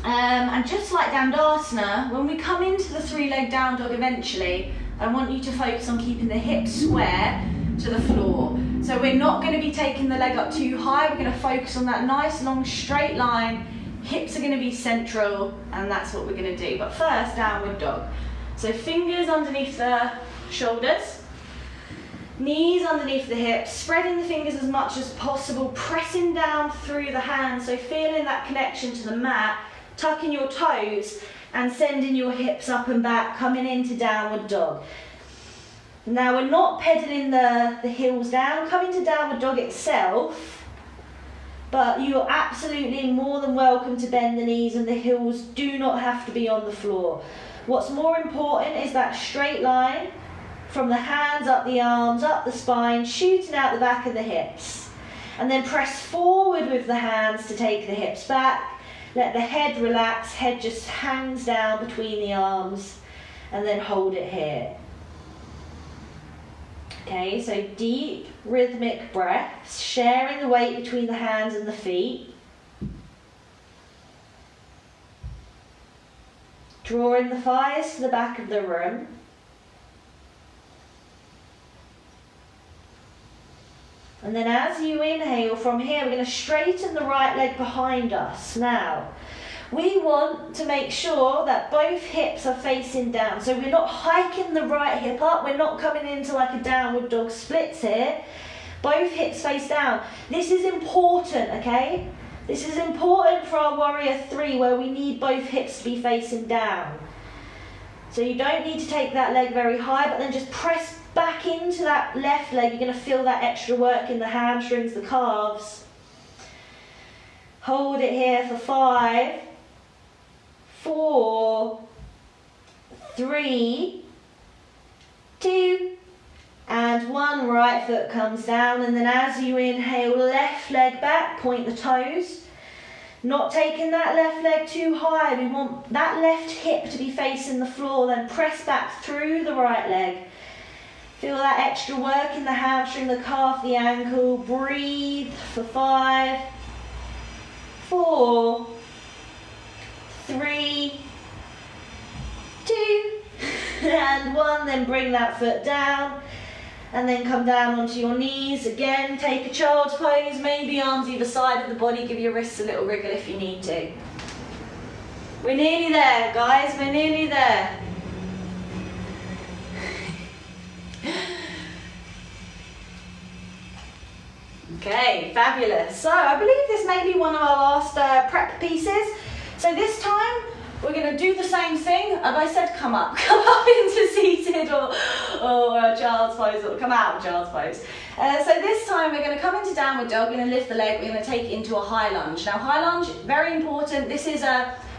and just like Dandasana, when we come into the 3-leg down dog eventually, I want you to focus on keeping the hips square to the floor. So we're not going to be taking the leg up too high. We're going to focus on that nice long straight line. Hips are going to be central, and that's what we're going to do. But first, downward dog. So fingers underneath the shoulders, knees underneath the hips, spreading the fingers as much as possible, pressing down through the hands, so feeling that connection to the mat, tucking your toes and sending your hips up and back, coming into downward dog. Now we're not pedaling the heels down, coming to downward dog itself, but you're absolutely more than welcome to bend the knees, and the heels do not have to be on the floor. What's more important is that straight line from the hands up the arms, up the spine, shooting out the back of the hips. And then press forward with the hands to take the hips back. Let the head relax, head just hangs down between the arms, and then hold it here. Okay, so deep rhythmic breaths, sharing the weight between the hands and the feet. Drawing the thighs to the back of the room. And then as you inhale from here, we're going to straighten the right leg behind us. Now, we want to make sure that both hips are facing down. So we're not hiking the right hip up. We're not coming into like a downward dog splits here. Both hips face down. This is important, okay? This is important for our warrior 3, where we need both hips to be facing down. So you don't need to take that leg very high, but then just press back into that left leg. You're going to feel that extra work in the hamstrings, the calves. Hold it here for 5, 4, 3, 2, and 1. Right foot comes down, and then as you inhale, left leg back, point the toes. Not taking that left leg too high. We want that left hip to be facing the floor, then press back through the right leg. Feel that extra work in the hamstring, the calf, the ankle. Breathe for 5, 4, 3, 2, and 1. Then bring that foot down, and then come down onto your knees. Again, take a child's pose, maybe arms either side of the body. Give your wrists a little wriggle if you need to. We're nearly there, guys, we're nearly there. Okay, fabulous. So I believe this may be one of our last prep pieces. So this time we're going to do the same thing. Have I said come up? Come up into seated or child's pose, or come out of child's pose. So this time we're going to come into downward dog, we're going to lift the leg, we're going to take it into a high lunge. Now high lunge, very important. This is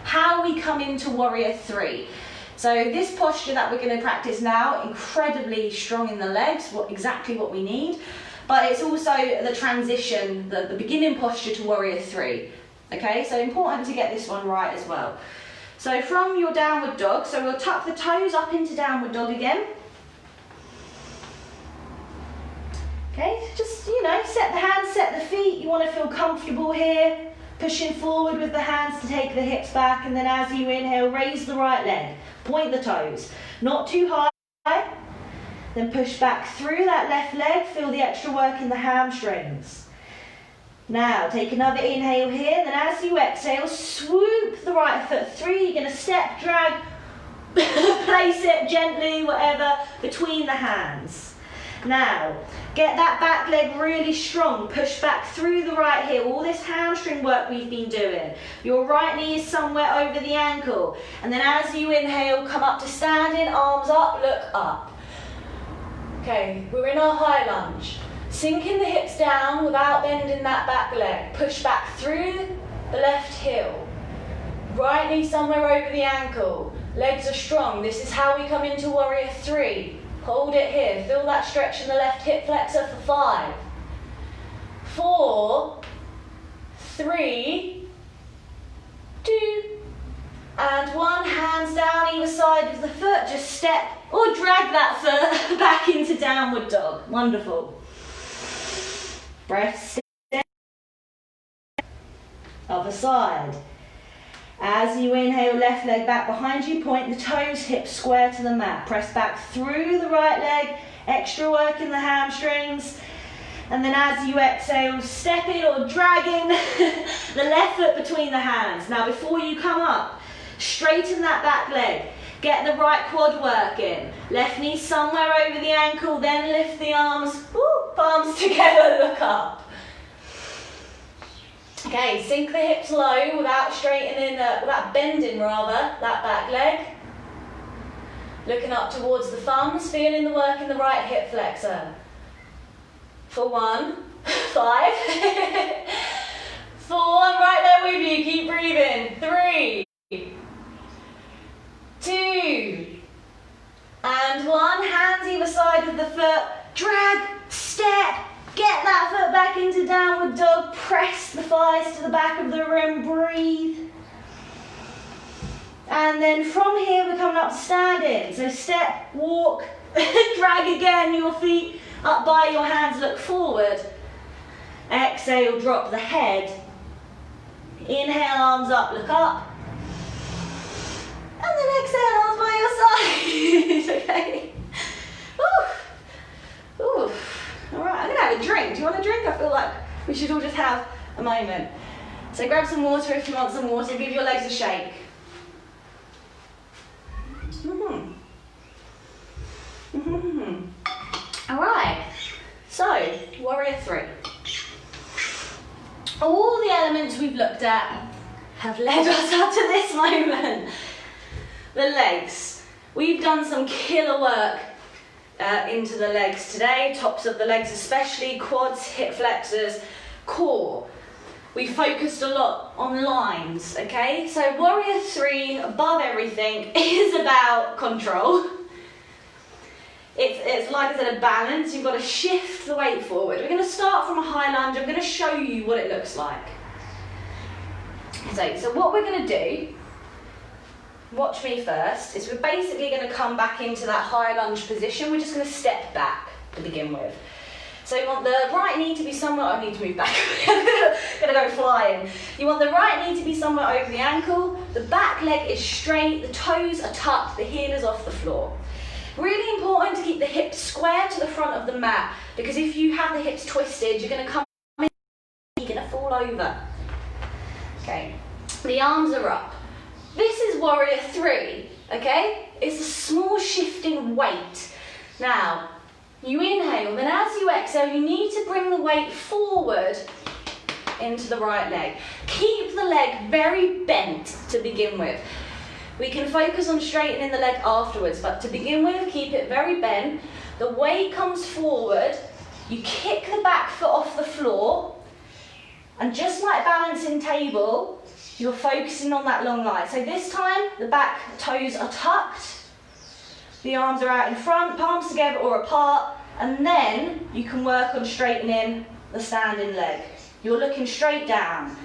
how we come into warrior three. So this posture that we're going to practice now, incredibly strong in the legs, exactly what we need. But it's also the transition, the beginning posture to warrior three. Okay, so important to get this one right as well. So from your downward dog, so we'll tuck the toes up into downward dog again. Okay, just, set the hands, set the feet. You want to feel comfortable here. Pushing forward with the hands to take the hips back, and then as you inhale, raise the right leg. Point the toes. Not too high. Then push back through that left leg. Feel the extra work in the hamstrings. Now, take another inhale here. Then as you exhale, swoop the right foot through. You're going to step, drag, place it gently, whatever, between the hands. Now, get that back leg really strong. Push back through the right heel. All this hamstring work we've been doing. Your right knee is somewhere over the ankle. And then as you inhale, come up to standing, arms up, look up. Okay, we're in our high lunge. Sinking the hips down without bending that back leg. Push back through the left heel. Right knee somewhere over the ankle. Legs are strong. This is how we come into warrior three. Hold it here. Feel that stretch in the left hip flexor for 5, 4, 3, 2, and 1. Hands down either side of the foot. Just step or drag that foot back into downward dog. Wonderful. Breath. Other side. As you inhale, left leg back behind you, point the toes, hips square to the mat. Press back through the right leg, extra work in the hamstrings. And then as you exhale, stepping or dragging the left foot between the hands. Now before you come up, straighten that back leg. Get the right quad work in. Left knee somewhere over the ankle, then lift the arms, palms together, look up. Okay, sink the hips low without straightening, without bending rather, that back leg. Looking up towards the thumbs, feeling the work in the right hip flexor. For 1, 5, 4, I'm right there with you, keep breathing. 3, 2, and 1. Hands either side of the foot, drag, step. Get that foot back into downward dog. Press the thighs to the back of the room. Breathe. And then from here, we're coming up to standing. So step, walk, drag again. Your feet up by your hands. Look forward. Exhale, drop the head. Inhale, arms up, look up. And then exhale, arms by your side. Okay. Ooh. Ooh. Alright, I'm going to have a drink. Do you want a drink? I feel like we should all just have a moment. So grab some water if you want some water. Give your legs a shake. Alright, so warrior three. All the elements we've looked at have led us up to this moment. The legs. We've done some killer work into the legs today, tops of the legs especially, quads, hip flexors, core. We focused a lot on lines, okay? So warrior three, above everything, is about control. It's like I said, a balance. You've got to shift the weight forward. We're going to start from a high lunge. I'm going to show you what it looks like. So what we're going to do, watch me first, is we're basically going to come back into that high lunge position. We're just going to step back to begin with. So you want the right knee to be somewhere, I need to move back, I'm going to go flying. You want the right knee to be somewhere over the ankle, the back leg is straight, the toes are tucked, the heel is off the floor. Really important to keep the hips square to the front of the mat, because if you have the hips twisted, you're going to come in, you're going to fall over. Okay, the arms are up. This is warrior three, okay? It's a small shifting weight. Now, You inhale, then as you exhale, you need to bring the weight forward into the right leg. Keep the leg very bent to begin with. We can focus on straightening the leg afterwards, but to begin with, keep it very bent. The weight comes forward, you kick the back foot off the floor, and just like balancing table, you're focusing on that long line. So this time, the back toes are tucked, the arms are out in front, palms together or apart, and then you can work on straightening the standing leg. You're looking straight down.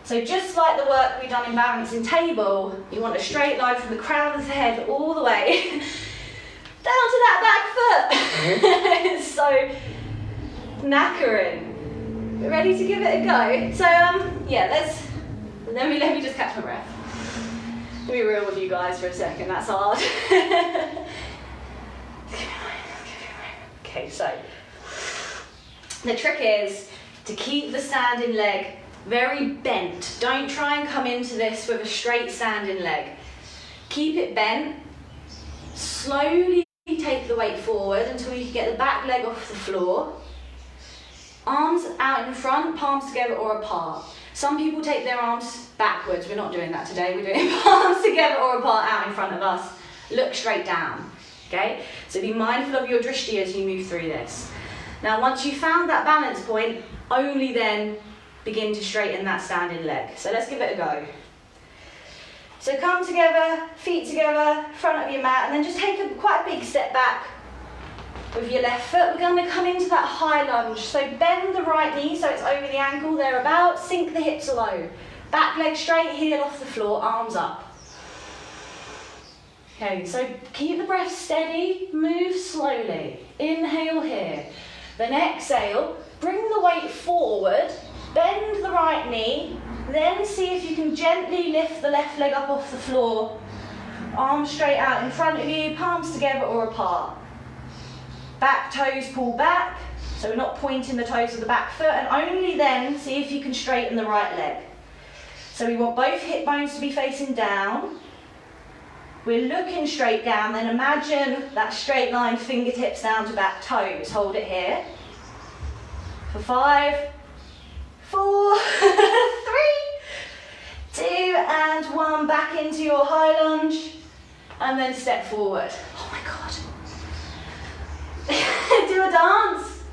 So just like the work we've done in balancing table, you want a straight line from the crown of the head all the way down to that back foot. It's so knackering. Ready to give it a go? So yeah, let me just catch my breath. Let me be real with you guys for a second, that's hard. Okay, so the trick is to keep the standing leg very bent. Don't try and come into this with a straight standing leg. Keep it bent. Slowly take the weight forward until you can get the back leg off the floor. Arms out in front, palms together or apart. Some people take their arms backwards. We're not doing that today. We're doing palms together or apart out in front of us. Look straight down. Okay? So be mindful of your drishti as you move through this. Now once you've found that balance point, only then begin to straighten that standing leg. So let's give it a go. So come together, feet together, front of your mat, and then just take quite a big step back with your left foot. We're going to come into that high lunge. So bend the right knee so it's over the ankle, thereabouts. Sink the hips low. Back leg straight, heel off the floor, arms up. Okay, so keep the breath steady, move slowly. Inhale here. Then exhale, bring the weight forward, bend the right knee, then see if you can gently lift the left leg up off the floor. Arms straight out in front of you, palms together or apart. Back toes pull back, so we're not pointing the toes of the back foot, and only then see if you can straighten the right leg. So we want both hip bones to be facing down. We're looking straight down, then imagine that straight line, fingertips down to back toes. Hold it here. For 5, 4, 3, 2, and 1. Back into your high lunge, and then step forward. Oh my God. Do a dance.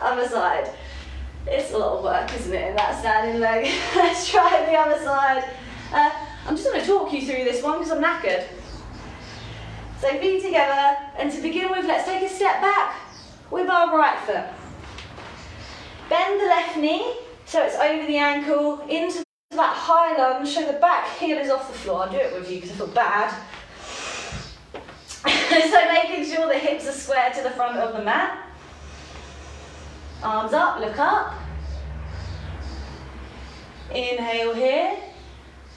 Other side. It's a lot of work, isn't it, in that standing leg? Let's try the other side. I'm just going to talk you through this one because I'm knackered. So feet together, and to begin with, let's take a step back with our right foot. Bend the left knee so it's over the ankle, into that high lunge, so the back heel is off the floor. I'll do it with you because I feel bad. So making sure the hips are square to the front of the mat. Arms up, look up. Inhale here.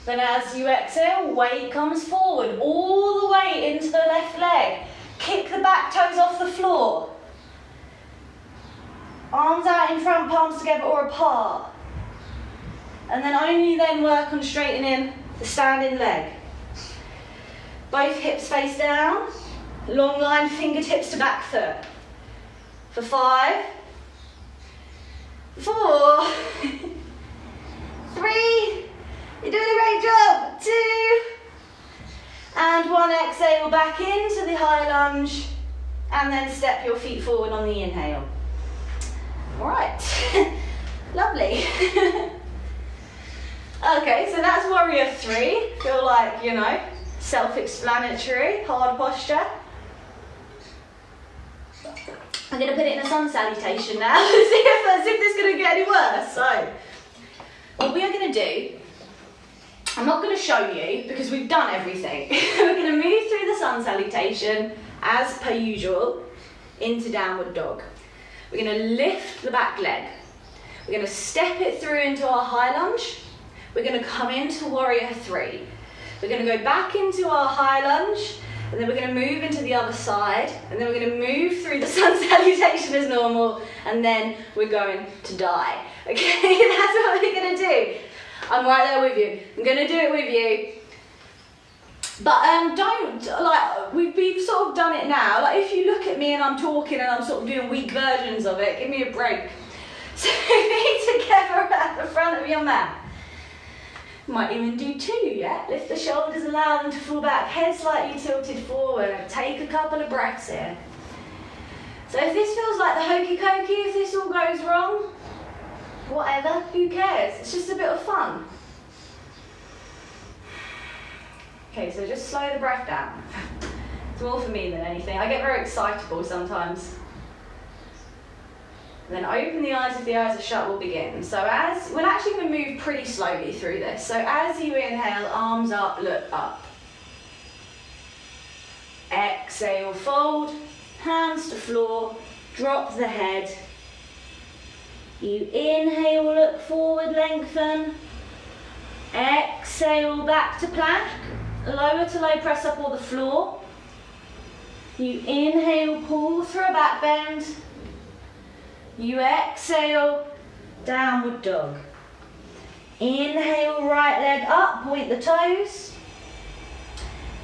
Then as you exhale, weight comes forward, all the way into the left leg. Kick the back toes off the floor. Arms out in front, palms together or apart. And then only then work on straightening the standing leg. Both hips face down. Long line, fingertips to back foot. For 5, 4, 3, you're doing a great job. 2, and 1. Exhale back into the high lunge, and then step your feet forward on the inhale. All right, lovely. Okay, so that's warrior 3. Feel like, you know, self-explanatory, hard posture. I'm going to put it in a sun salutation now, see if this is going to get any worse. So, what we are going to do, I'm not going to show you because we've done everything. We're going to move through the sun salutation as per usual into downward dog. We're going to lift the back leg. We're going to step it through into our high lunge. We're going to come into warrior 3. We're going to go back into our high lunge, and then we're going to move into the other side, and then we're going to move through the sun salutation as normal, and then we're going to die. Okay, that's what we're going to do. I'm right there with you. I'm going to do it with you. But don't, like, we've sort of done it now. Like, if you look at me and I'm talking and I'm sort of doing weak versions of it, give me a break. So feet together at the front of your mat. Might even do 2, yeah? Lift the shoulders, allow them to fall back, head slightly tilted forward. Take a couple of breaths here. So if this feels like the hokey cokey, if this all goes wrong, whatever, who cares? It's just a bit of fun. Okay, so just slow the breath down. It's more for me than anything. I get very excitable sometimes. Then open the eyes. If the eyes are shut, we'll begin. So we're actually going to move pretty slowly through this. So as you inhale, arms up, look up. Exhale, fold, hands to floor, drop the head. You inhale, look forward, lengthen. Exhale, back to plank. Lower to low, press up or the floor. You inhale, pull through a back bend. You exhale, downward dog. Inhale, right leg up, point the toes.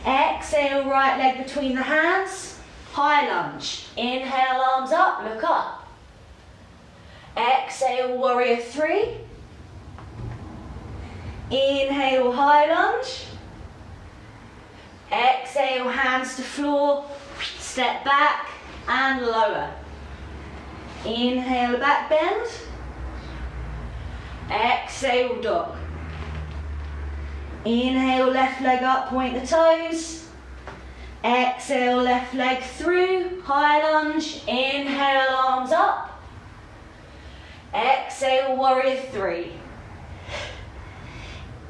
Exhale, right leg between the hands, high lunge. Inhale, arms up, look up. Exhale, warrior 3. Inhale, high lunge. Exhale, hands to floor, step back and lower. Inhale, back bend. Exhale, dog. Inhale, left leg up, point the toes. Exhale, left leg through, high lunge. Inhale, arms up. Exhale, warrior 3.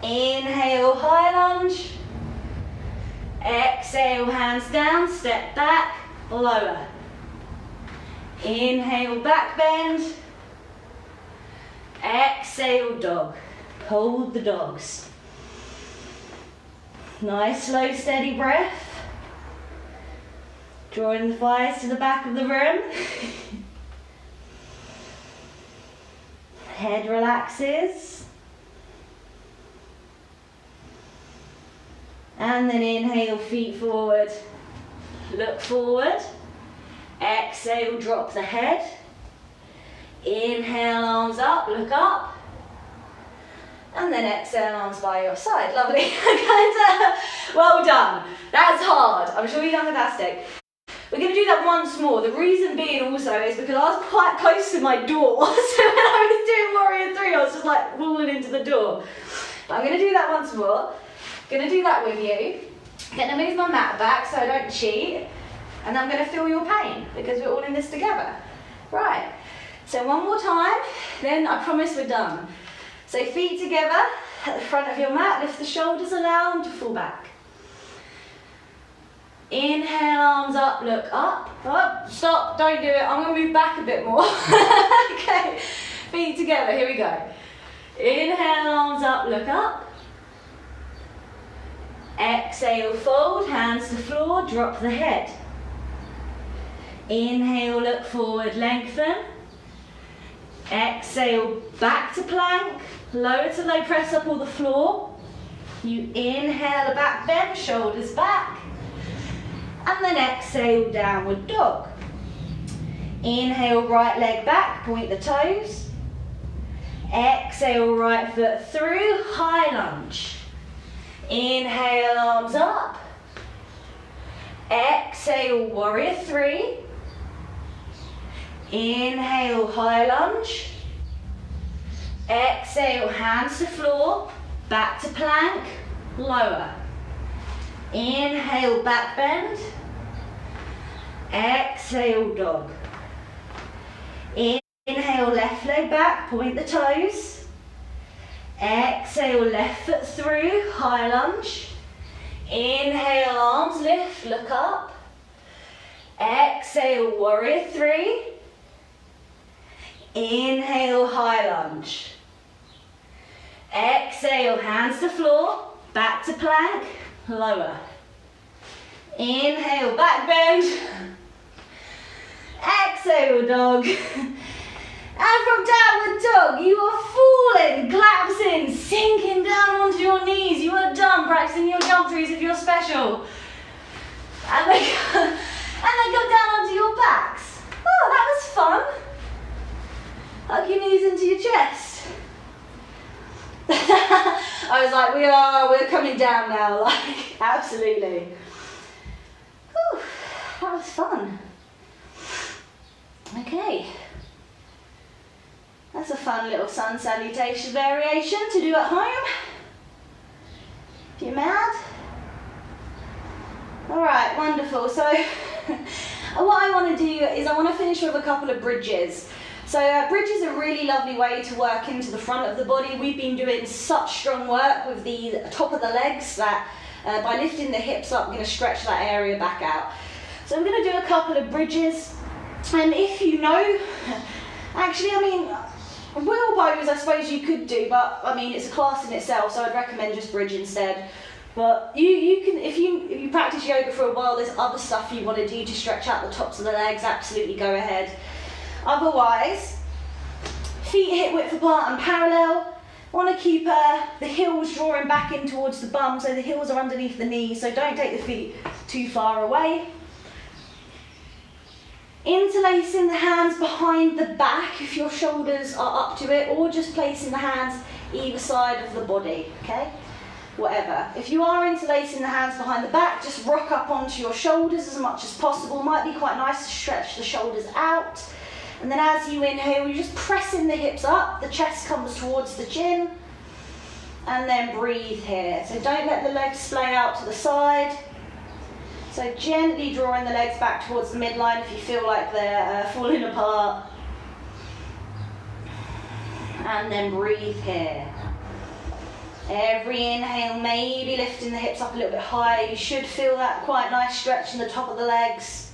Inhale, high lunge. Exhale, hands down, step back, lower. Inhale, back bend. Exhale, dog. Hold the dogs. Nice, slow, steady breath. Drawing the thighs to the back of the room. Head relaxes. And then inhale, feet forward. Look forward. Exhale, drop the head. Inhale, arms up, look up. And then exhale, arms by your side. Lovely. Well done. That's hard. I'm sure you've done fantastic. We're going to do that once more. The reason being also is because I was quite close to my door. So when I was doing Warrior 3, I was just like walling into the door. But I'm going to do that once more. Going to do that with you. Going to move my mat back so I don't cheat. And I'm going to feel your pain because we're all in this together. Right, so one more time, then I promise we're done. So feet together at the front of your mat, lift the shoulders, allow them to fall back. Inhale, arms up, look up. Oh, stop, don't do it, I'm going to move back a bit more. Okay, feet together, here we go. Inhale, arms up, look up. Exhale, fold, hands to floor, drop the head. Inhale, look forward, lengthen. Exhale, back to plank. Lower to low, press up or the floor. You inhale, a back bend, shoulders back. And then exhale, downward dog. Inhale, right leg back, point the toes. Exhale, right foot through, high lunge. Inhale, arms up. Exhale, warrior 3. Inhale, high lunge. Exhale, hands to floor, back to plank, lower. Inhale, back bend. Exhale, dog. Inhale, left leg back, point the toes. Exhale, left foot through, high lunge. Inhale, arms lift, look up. Exhale, warrior 3. Inhale, high lunge. Exhale, hands to floor, back to plank, lower. Inhale, back bend. Exhale, dog. And from downward dog, you are falling, collapsing, sinking down onto your knees. You are done practicing your jump throughs if you're special. And then go down onto your backs. Oh, that was fun. Hug your knees into your chest. I was like, we're coming down now, like, absolutely. Whew, that was fun. Okay. That's a fun little sun salutation variation to do at home. If you're mad. Alright, wonderful. So, what I want to do is I want to finish with a couple of bridges. So bridge is a really lovely way to work into the front of the body. We've been doing such strong work with the top of the legs that by lifting the hips up, I'm going to stretch that area back out. So I'm going to do a couple of bridges. And if you know, actually, I mean, wheel bows I suppose you could do, but I mean, it's a class in itself, so I'd recommend just bridge instead. But you can, if you practice yoga for a while, there's other stuff you want to do to stretch out the tops of the legs, absolutely go ahead. Otherwise, feet hip width apart and parallel. Want to keep the heels drawing back in towards the bum, so the heels are underneath the knees, so don't take the feet too far away. Interlacing the hands behind the back if your shoulders are up to it, or just placing the hands either side of the body, okay? Whatever. If you are interlacing the hands behind the back, just rock up onto your shoulders as much as possible. Might be quite nice to stretch the shoulders out. And then as you inhale, you're just pressing the hips up, the chest comes towards the chin, and then breathe here. So don't let the legs splay out to the side. So gently drawing the legs back towards the midline if you feel like they're falling apart. And then breathe here. Every inhale, maybe lifting the hips up a little bit higher. You should feel that quite nice stretch in the top of the legs.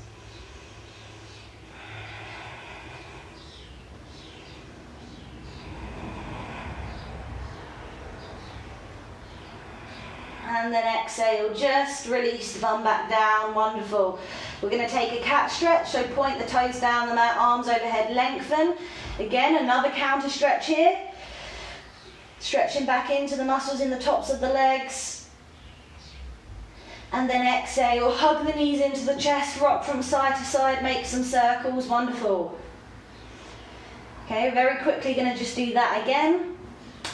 And then exhale, just release the bum back down, wonderful. We're going to take a cat stretch, so point the toes down the mat, arms overhead, lengthen. Again, another counter stretch here. Stretching back into the muscles in the tops of the legs. And then exhale, hug the knees into the chest, rock from side to side, make some circles, wonderful. Okay, very quickly going to just do that again.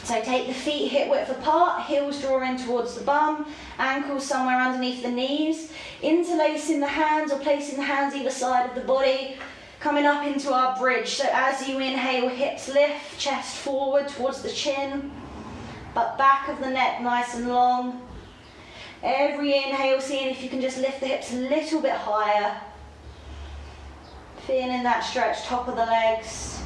So take the feet hip width apart, heels draw in towards the bum, ankles somewhere underneath the knees, interlacing the hands or placing the hands either side of the body, coming up into our bridge. So as you inhale, hips lift, chest forward towards the chin, but back of the neck nice and long. Every inhale, seeing if you can just lift the hips a little bit higher. Feeling that stretch, top of the legs.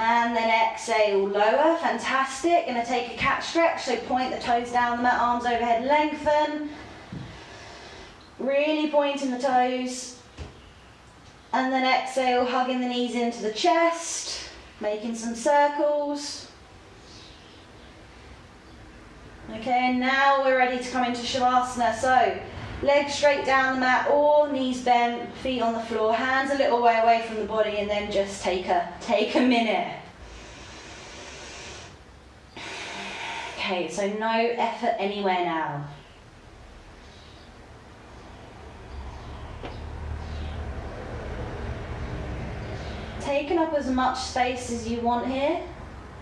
And then exhale, lower, fantastic. Gonna take a cat stretch, so point the toes down the mat, arms overhead, lengthen. Really pointing the toes. And then exhale, hugging the knees into the chest, making some circles. Okay, and now we're ready to come into Shavasana. So, legs straight down the mat or knees bent, feet on the floor, hands a little way away from the body, and then just take a minute. Okay, so no effort anywhere now. Taking up as much space as you want here.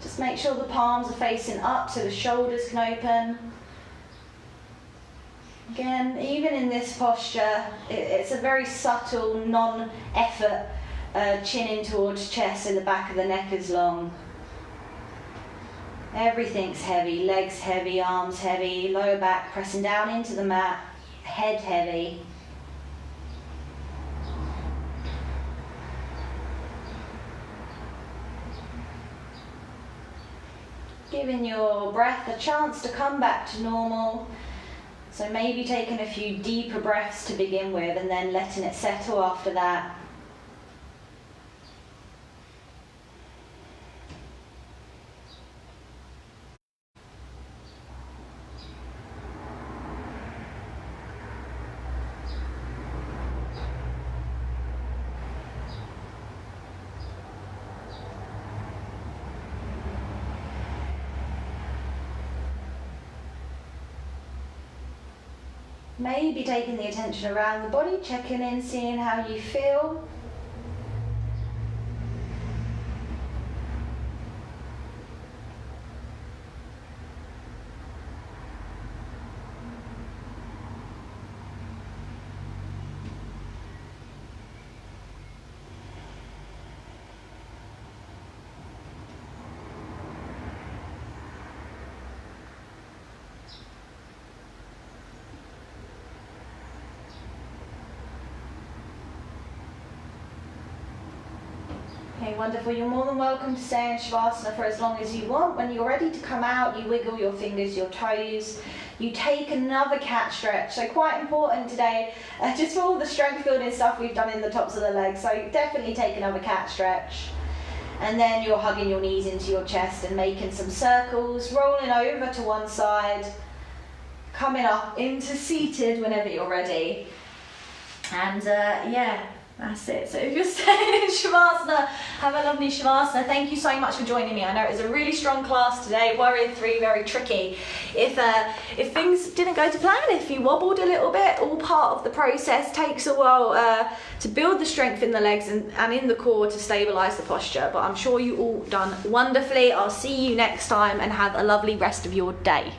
Just make sure the palms are facing up so the shoulders can open. Again, even in this posture, it's a very subtle, non-effort chin in towards chest, so the back of the neck is long. Everything's heavy, legs heavy, arms heavy, lower back pressing down into the mat, head heavy. Giving your breath a chance to come back to normal. So maybe taking a few deeper breaths to begin with and then letting it settle after that. Maybe taking the attention around the body, checking in, seeing how you feel. Okay, wonderful. You're more than welcome to stay in Shavasana for as long as you want. When you're ready to come out, you wiggle your fingers, your toes. You take another cat stretch. So quite important today, just for all the strength building stuff we've done in the tops of the legs. So definitely take another cat stretch. And then you're hugging your knees into your chest and making some circles, rolling over to one side, coming up into seated whenever you're ready. And yeah. That's it. So if you're staying in Shavasana, have a lovely Shavasana. Thank you so much for joining me. I know it was a really strong class today. Warrior 3, very tricky. If things didn't go to plan, if you wobbled a little bit, all part of the process. Takes a while to build the strength in the legs and in the core to stabilise the posture. But I'm sure you all done wonderfully. I'll see you next time and have a lovely rest of your day.